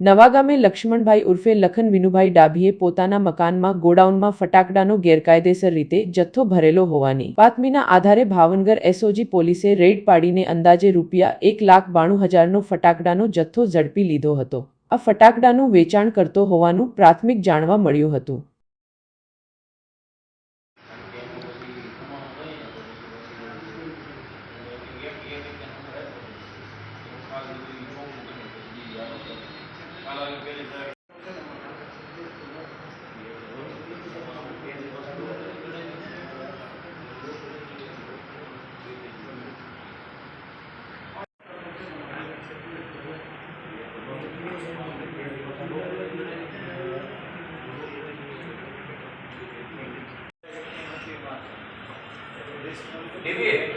નવાગામે લક્ષ્મણભાઈ ઉર્ફે લખન વિનુભાઈ ડાભીએ પોતાના મકાનમાં ગોડાઉનમાં ફટાકડાનો ગેરકાયદેસર રીતે જથ્થો ભરેલો હોવાની બાતમીના આધારે ભાવનગર એસઓજી પોલીસે રેડ પાડીને અંદાજે ₹1,92,000નો ફટાકડાનો જથ્થો ઝડપી લીધો હતો। આ ફટાકડાનું વેચાણ કરતો હોવાનું પ્રાથમિક જાણવા મળ્યું હતું। David.